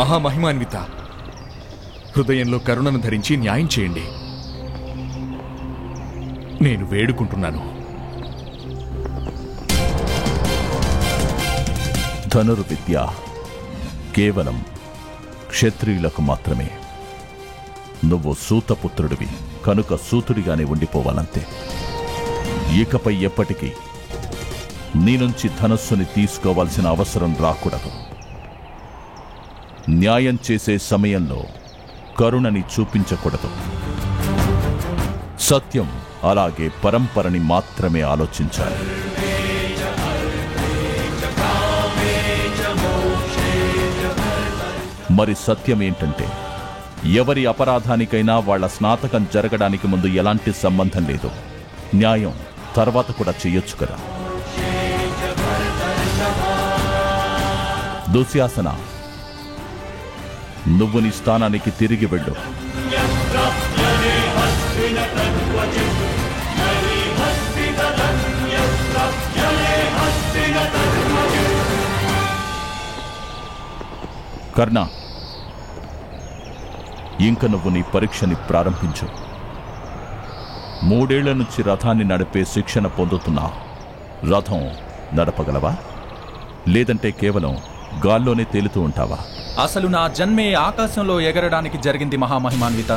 మహామహిమాన్విత, హృదయంలో కరుణను ధరించి న్యాయం చేయండి. నేను వేడుకుంటున్నాను. ధనుర్విద్య కేవలం క్షత్రియులకు మాత్రమే. నువ్వు సూతపుత్రుడివి కనుక సూతుడిగానే ఉండిపోవాలంతే. ఇకపై ఎప్పటికీ నీ నుంచి ధనస్సుని తీసుకోవాల్సిన అవసరం రాకూడదు. న్యాయం చేసే సమయంలో కరుణని చూపించకూడదు. సత్యం అలాగే పరంపరని మాత్రమే ఆలోచించాలి. మరి సత్యం ఏంటంటే, ఎవరి అపరాధానికైనా వాళ్ల స్నాతకం జరగడానికి ముందు ఎలాంటి సంబంధం లేదు. న్యాయం తర్వాత కూడా చెయ్యొచ్చు కదా. దుశ్శాసన, నువ్వు నీ స్థానానికి తిరిగి వెళ్ళు. కర్ణ, ఇంక నువ్వు నీ పరీక్షని ప్రారంభించు. 3 ఏళ్ల నుంచి రథాన్ని నడిపే శిక్షణ పొందుతున్నా. రథం నడపగలవా? లేదంటే కేవలం గాల్లోనే తేలుతూ ఉంటావా? అసలు నా జన్మే ఆకాశంలో ఎగరడానికి జరిగింది మహామహిమాన్విత.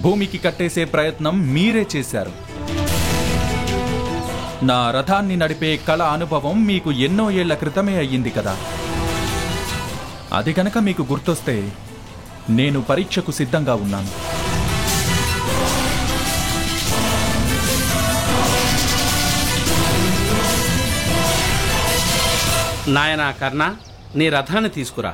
భూమికి కట్టేసే ప్రయత్నం మీరే చేశారు. నా రథాన్ని నడిపే కళ అనుభవం మీకు ఎన్నో ఏళ్ల క్రితమే అయ్యింది కదా. అది గనక మీకు గుర్తొస్తే నేను పరీక్షకు సిద్ధంగా ఉన్నాను. నాయనా కర్ణ, నీ రథాన్ని తీసుకురా.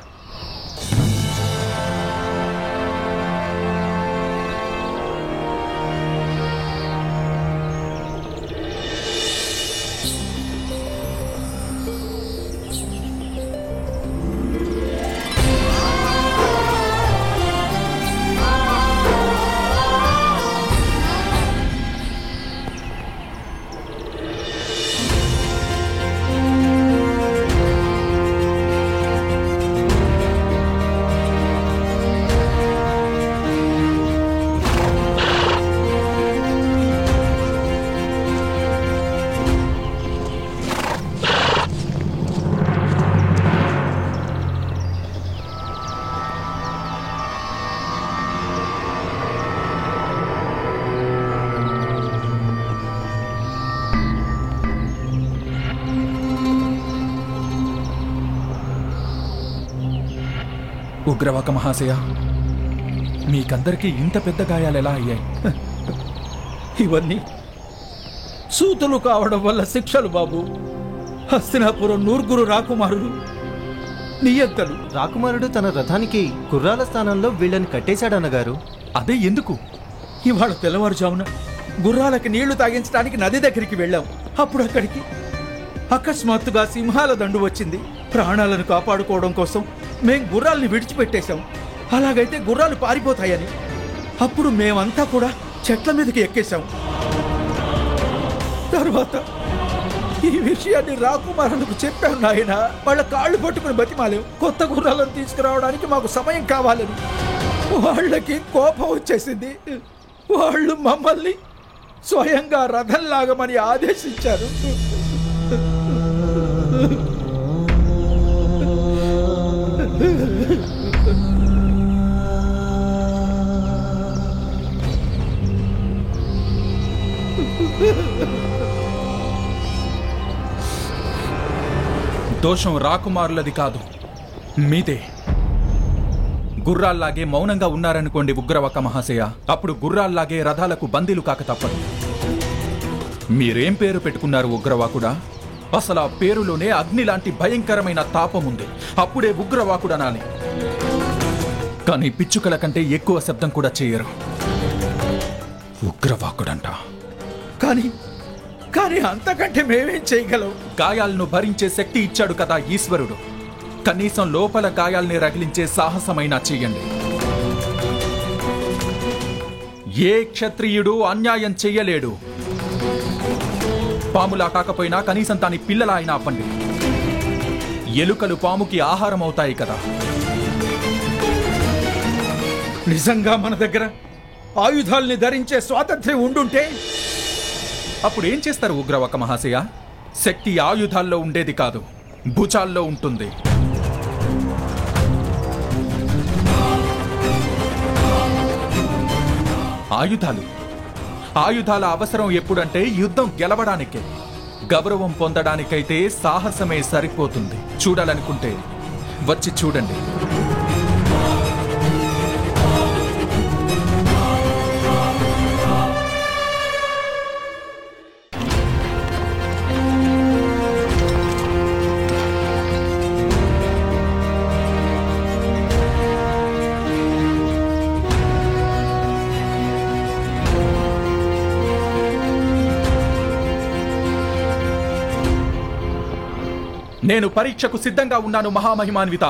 ఉగ్రవాక మహాశయ, మీకందరికీ ఇంత పెద్ద గాయాలు ఎలా అయ్యాయి? ఇవన్నీ సూతులు కావడం వల్ల శిక్షలు బాబు. హస్తినాపురం 9 రాకుమారులు నియంతలు. రాకుమారుడు తన రథానికి గుర్రాల స్థానంలో వీళ్ళని కట్టేశాడన్నగారు. అదే ఎందుకు? ఇవాళ తెల్లవారుజామున గుర్రాలకి నీళ్లు తాగించడానికి నది దగ్గరికి వెళ్ళాం. అప్పుడు అక్కడికి అకస్మాత్తుగా సింహాల దండు వచ్చింది. ప్రాణాలను కాపాడుకోవడం కోసం మేం గుర్రాల్ని విడిచిపెట్టేశాం. అలాగైతే గుర్రాలు పారిపోతాయని అప్పుడు మేమంతా కూడా చెట్ల మీదకి ఎక్కేశాం. తర్వాత ఈ విషయాన్ని రాకుమారులకు చెప్పాం నాయన. వాళ్ళ కాళ్ళు పట్టుకుని బతిమాలేం. కొత్త గుర్రాలను తీసుకురావడానికి మాకు సమయం కావాలని. వాళ్ళకి కోపం వచ్చేసింది. వాళ్ళు మమ్మల్ని స్వయంగా రథం లాగమని ఆదేశించారు. దోషం రాకుమారులది కాదు, మీదే. గుర్రాల్లాగే మౌనంగా ఉన్నారనుకోండి ఉగ్రవాక మహాశయ, అప్పుడు గుర్రాల్లాగే రథాలకు బందీలు కాక తప్పదు. మీరేం పేరు పెట్టుకున్నారు ఉగ్రవాకుడా? అసలు ఆ పేరులోనే అగ్ని లాంటి భయంకరమైన తాపం ఉంది. అప్పుడే ఉగ్రవాకుడనాలి. కానీ పిచ్చుకల కంటే ఎక్కువ శబ్దం కూడా చేయరు. ఉగ్రవాకుడంట. కానీ అంతకంటే మేమేం చేయగలం? గాయాలను భరించే శక్తి ఇచ్చాడు కదా ఈశ్వరుడు. కనీసం లోపల గాయాల్ని రగిలించే సాహసమైనా చెయ్యండి. ఏ క్షత్రియుడు అన్యాయం చెయ్యలేడు. పాములా కాకపోయినా కనీసం దాని పిల్లలా అయినా అవ్వండి. ఎలుకలు పాముకి ఆహారం అవుతాయి కదా. నిజంగా మన దగ్గర ఆయుధాల్ని ధరించే స్వాతంత్ర్యం ఉండుంటే అప్పుడు ఏం చేస్తారు ఉగ్రవక మహాశయ? శక్తి ఆయుధాల్లో ఉండేది కాదు, భుజాల్లో ఉంటుంది. ఆయుధాల అవసరం ఎప్పుడంటే యుద్ధం గెలవడానికే. గౌరవం పొందడానికైతే సాహసమే సరిపోతుంది. చూడాలనుకుంటే వచ్చి చూడండి. నేను పరీక్షకు సిద్ధంగా ఉన్నాను మహామహిమాన్విత.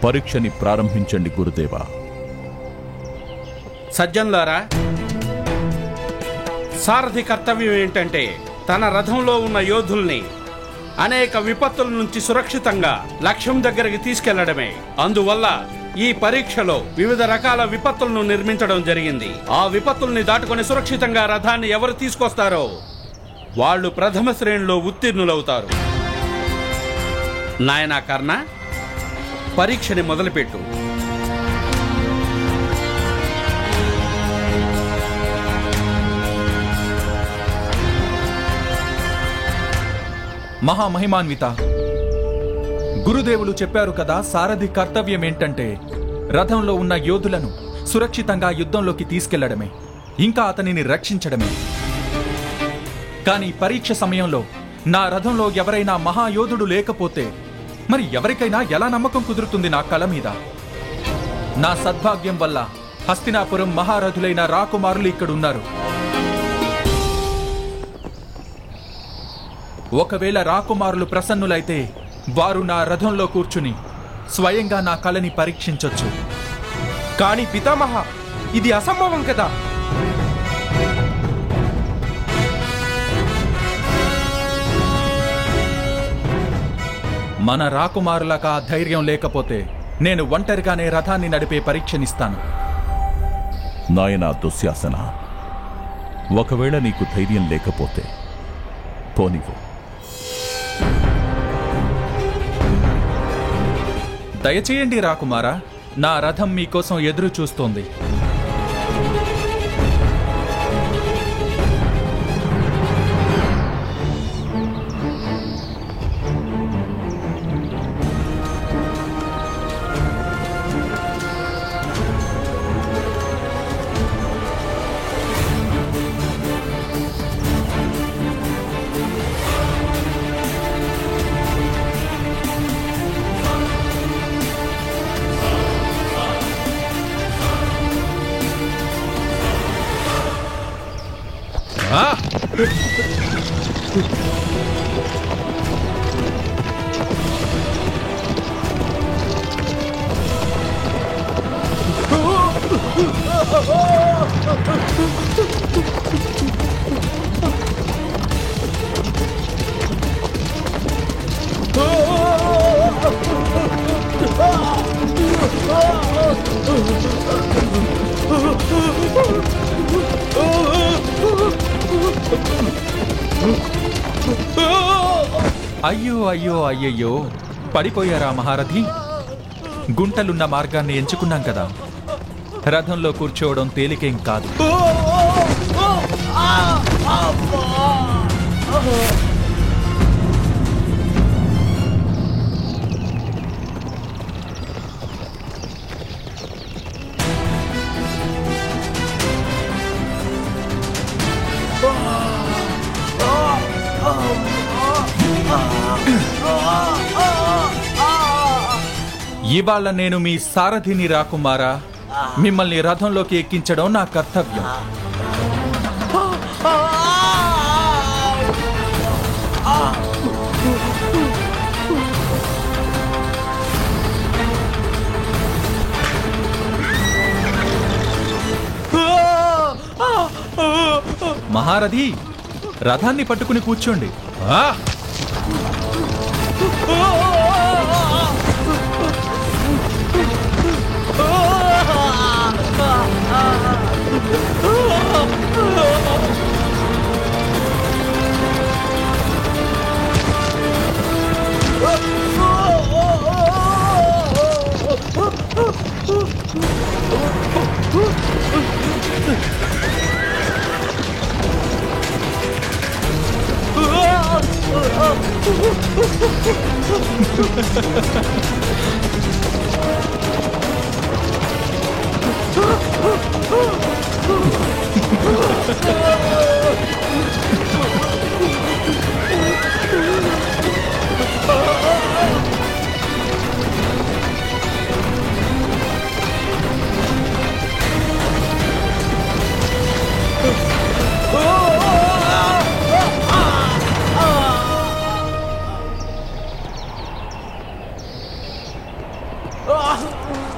పరీక్షని ప్రారంభించండి గురుదేవా. సజ్జనులారా, సారథి కర్తవ్యం ఏంటంటే తన రథంలో ఉన్న యోధుల్ని అనేక విపత్తుల నుంచి సురక్షితంగా లక్ష్యం దగ్గరికి తీసుకెళ్లడమే. అందువల్ల ఈ పరీక్షలో వివిధ రకాల విపత్తులను నిర్మించడం జరిగింది. ఆ విపత్తుల్ని దాటుకొని సురక్షితంగా రథాన్ని ఎవరు తీసుకొస్తారో వాళ్ళు ప్రథమ శ్రేణిలో ఉత్తీర్ణులవుతారు. నాయనా కర్ణ, పరీక్షని మొదలుపెట్టు. మహామహిమాన్విత, గురుదేవులు చెప్పారు కదా, సారథి కర్తవ్యం ఏంటంటే రథంలో ఉన్న యోధులను సురక్షితంగా యుద్ధంలోకి తీసుకెళ్లడమే, ఇంకా అతనిని రక్షించడమే. కానీ పరీక్ష సమయంలో నా రథంలో ఎవరైనా మహాయోధుడు లేకపోతే మరి ఎవరికైనా ఎలా నమ్మకం కుదురుతుంది నా కళ మీద? నా సద్భాగ్యం వల్ల హస్తినాపురం మహారథులైన రాకుమారులు ఇక్కడున్నారు. ఒకవేళ రాకుమారులు ప్రసన్నులైతే వారు నా రథంలో కూర్చుని స్వయంగా నా కళని పరీక్షించొచ్చు. కానీ పితామహ, ఇది అసంభవం కదా. మన రాకుమారులకు ఆ ధైర్యం లేకపోతే నేను ఒంటరిగానే రథాన్ని నడిపే పరీక్షనిస్తాను. నాయనా దుశ్శాసన, ఒకవేళ నీకు ధైర్యం లేకపోతే పోనివ్వు. దయచేయండి రాకుమారా, నా రథం మీకోసం ఎదురు చూస్తోంది. అయ్యో అయ్యో అయ్యయ్యో, పడిపోయారా మహారథి? గుంటలున్న మార్గాన్ని ఎంచుకున్నాం కదా, రథంలో కూర్చోవడం తేలికేం కాదు. ఇవాళ నేను మీ సారథిని రాకుమారా. మిమ్మల్ని రథంలోకి ఎక్కించడం నా కర్తవ్యం. మహారథి, రథాన్ని పట్టుకుని కూర్చోండి.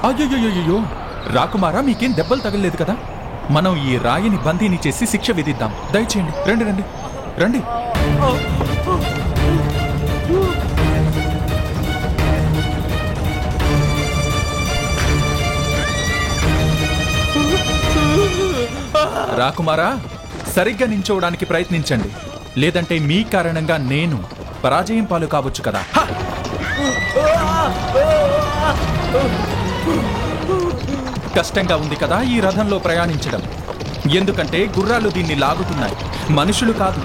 అయ్యో, రాకుమారా, మీకేం దెబ్బలు తగలలేదు కదా? మనం ఈ రాయిని బందీని చేసి శిక్ష విధిద్దాం. దయచేయండి, రండి రండి రండి. రాకుమారా, సరిగ్గా నించోవడానికి ప్రయత్నించండి, లేదంటే మీ కారణంగా నేను పరాజయం పాలు కావచ్చు కదా. కష్టంగా ఉంది కదా ఈ రథంలో ప్రయాణించడం, ఎందుకంటే గుర్రాలు దీన్ని లాగుతున్నాయి, మనుషులు కాదు.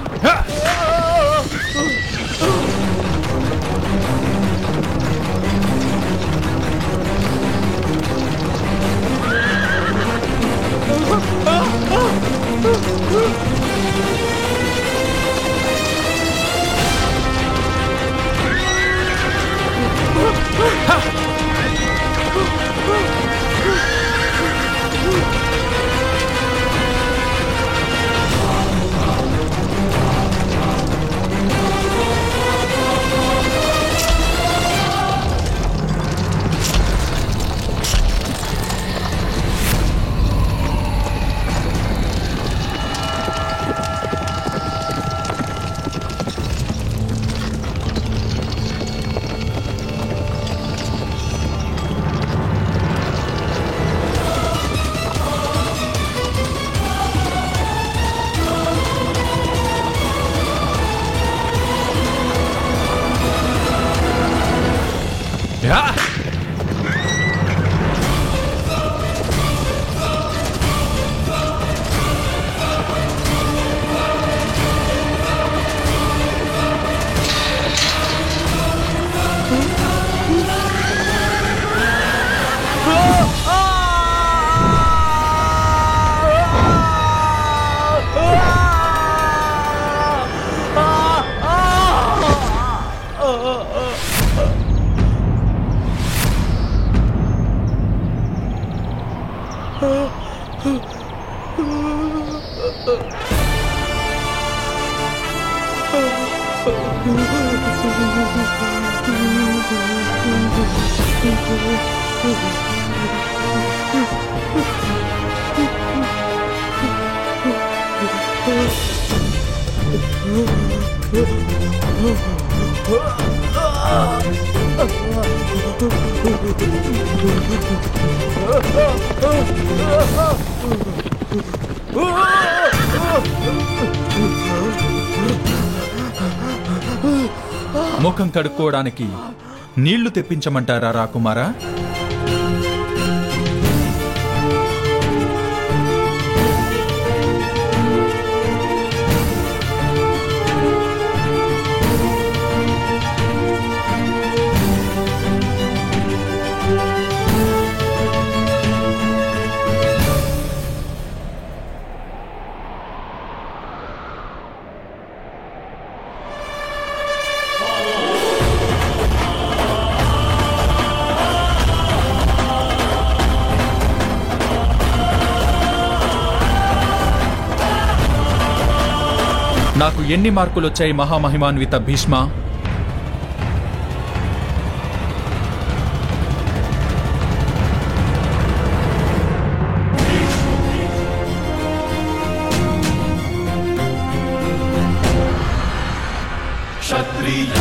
ముఖం కడుక్కోవడానికి నీళ్లు తెప్పించమంటారా రాకుమారా? నాకు ఎన్ని మార్కులు వచ్చాయి మహామహిమాన్విత భీష్మ? క్షత్రియ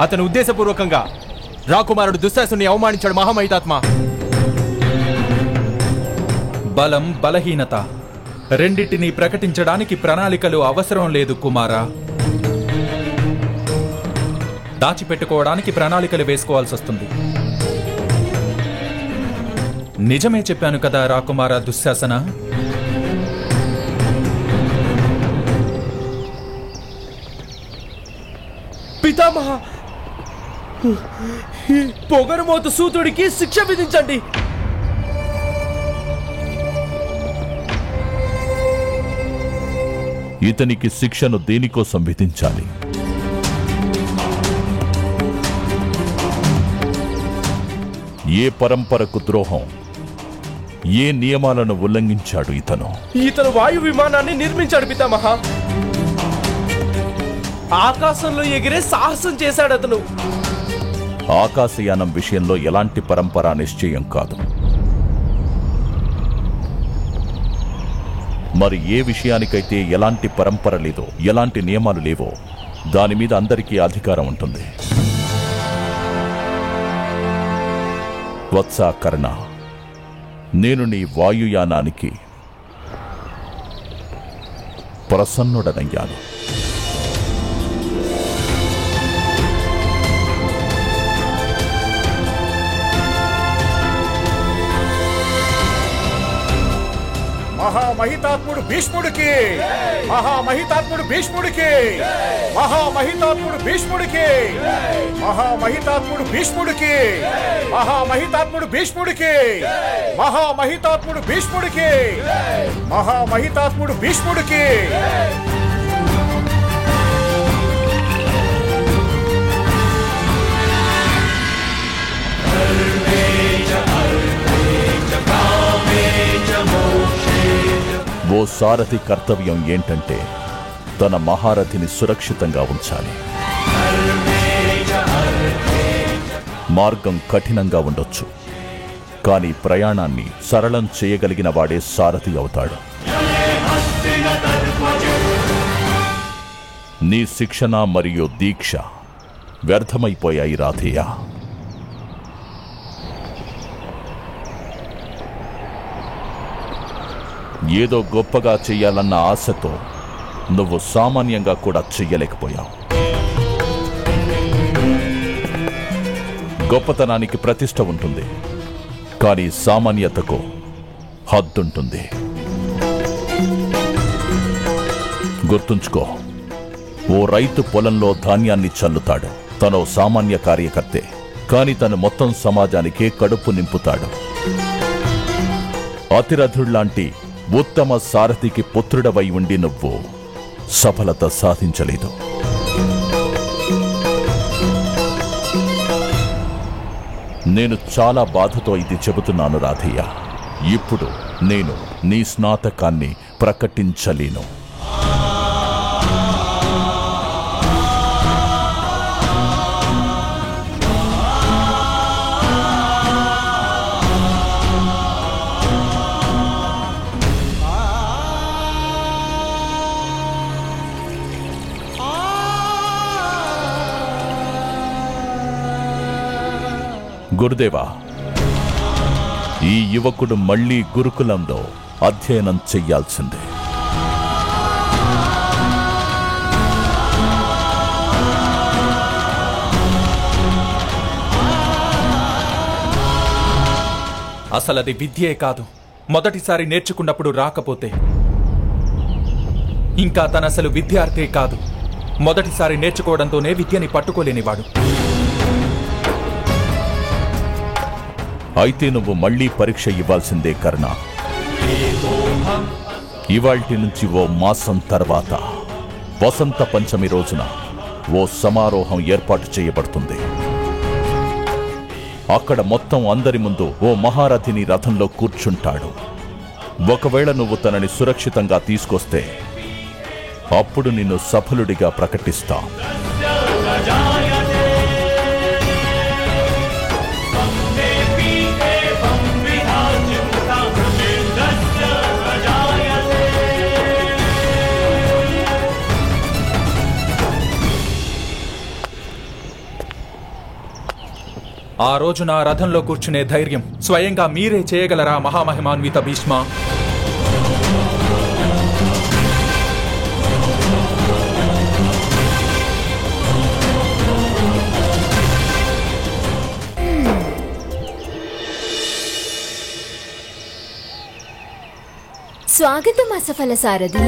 అతను ఉద్దేశపూర్వకంగా రాకుమారుడు దుశ్శాసుని అవమానించాడు మహామహితాత్మ. బలం, బలహీనత రెండింటినీ ప్రకటించడానికి ప్రణాళికలు అవసరం లేదు కుమారా. దాచిపెట్టుకోవడానికి ప్రణాళికలు వేసుకోవాల్సి వస్తుంది. నిజమే చెప్పాను కదా రాకుమార దుశ్శాసన. పితామహ, ఈ పొగరుమోతు సూతుడికి శిక్ష విధించండి. ఇతనికి శిక్షను దేనికోసం విధించాలి? ఏ పరంపరకు ద్రోహం, ఏ నియమాలను ఉల్లంఘించాడు ఇతను? ఇతను వాయు విమానాన్ని నిర్మించాడు పితామహ. ఆకాశంలో ఎగిరే సాహసం చేశాడు అతను. ఆకాశయానం విషయంలో ఎలాంటి పరంపర నిశ్చయం కాదు. మరి ఏ విషయానికైతే ఎలాంటి పరంపర లేదో, ఎలాంటి నియమాలు లేవో దాని మీద అందరికీ అధికారం ఉంటుంది. వత్స కర్ణ, నేను నీ వాయుయానానికి ప్రసన్నుడనయ్యాను. మహామహితాత్ముడు భీష్ముడికి, మహామహితాత్ముడు భీష్ముడికి, మహామహితాత్ముడు భీష్ముడికి, మహామహితాత్ముడు భీష్ముడికి, మహామహితాత్ముడు భీష్ముడికి, మహామహితాత్ముడు భీష్ముడికి, మహామహితాత్ముడు భీష్ముడికి. ఓ సారథి కర్తవ్యం ఏంటంటే తన మహారథిని సురక్షితంగా ఉంచాలి. మార్గం కఠినంగా ఉండొచ్చు, కానీ ప్రయాణాన్ని సరళం చేయగలిగిన వాడే సారథి అవుతాడు. నీ శిక్షణ మరియు దీక్ష వ్యర్థమైపోయాయి రాధేయ. ఏదో గొప్పగా చెయ్యాలన్న ఆశతో నువ్వు సామాన్యంగా కూడా చెయ్యలేకపోయావు. గొప్పతనానికి ప్రతిష్ట ఉంటుంది, కానీ సామాన్యతకు హద్దుంటుంది. గుర్తుంచుకో, ఓ రైతు పొలంలో ధాన్యాన్ని చల్లుతాడు. తను సామాన్య కార్యకర్తే, కానీ తను మొత్తం సమాజానికే కడుపు నింపుతాడు. అతిరథుళ్లాంటి ఉత్తమ సారథికి పుత్రుడవై ఉండి నువ్వు సఫలత సాధించలేదు. నేను చాలా బాధతో ఇది చెబుతున్నాను రాధయ్య. ఇప్పుడు నేను నీ స్నాతకాన్ని ప్రకటించలేను. గురుదేవా, ఈ యువకుడు మళ్లీ గురుకులంలో అధ్యయనం చెయ్యాల్సిందే. అసలది విద్యే కాదు. మొదటిసారి నేర్చుకున్నప్పుడు రాకపోతే ఇంకా తనసలు విద్యార్థే కాదు. మొదటిసారి నేర్చుకోవడంతోనే విద్యని పట్టుకోలేనివాడు. అయితే నువ్వు మళ్లీ పరీక్ష ఇవ్వాల్సిందే కర్ణ. ఇవాల్టి నుంచి ఓ మాసం తర్వాత వసంత పంచమి రోజున ఓ సమారోహం ఏర్పాటు చేయబడుతుంది. అక్కడ మొత్తం అందరి ముందు ఓ మహారథిని రథంలో కూర్చుంటాడు. ఒకవేళ నువ్వు తనని సురక్షితంగా తీసుకొస్తే అప్పుడు నిన్ను సఫలుడిగా ప్రకటిస్తా. ఆ రోజు నా రథంలో కూర్చునే ధైర్యం స్వయంగా మీరే చేయగలరా మహామహిమాన్విత భీష్మ? స్వాగతం అసఫల సారథి.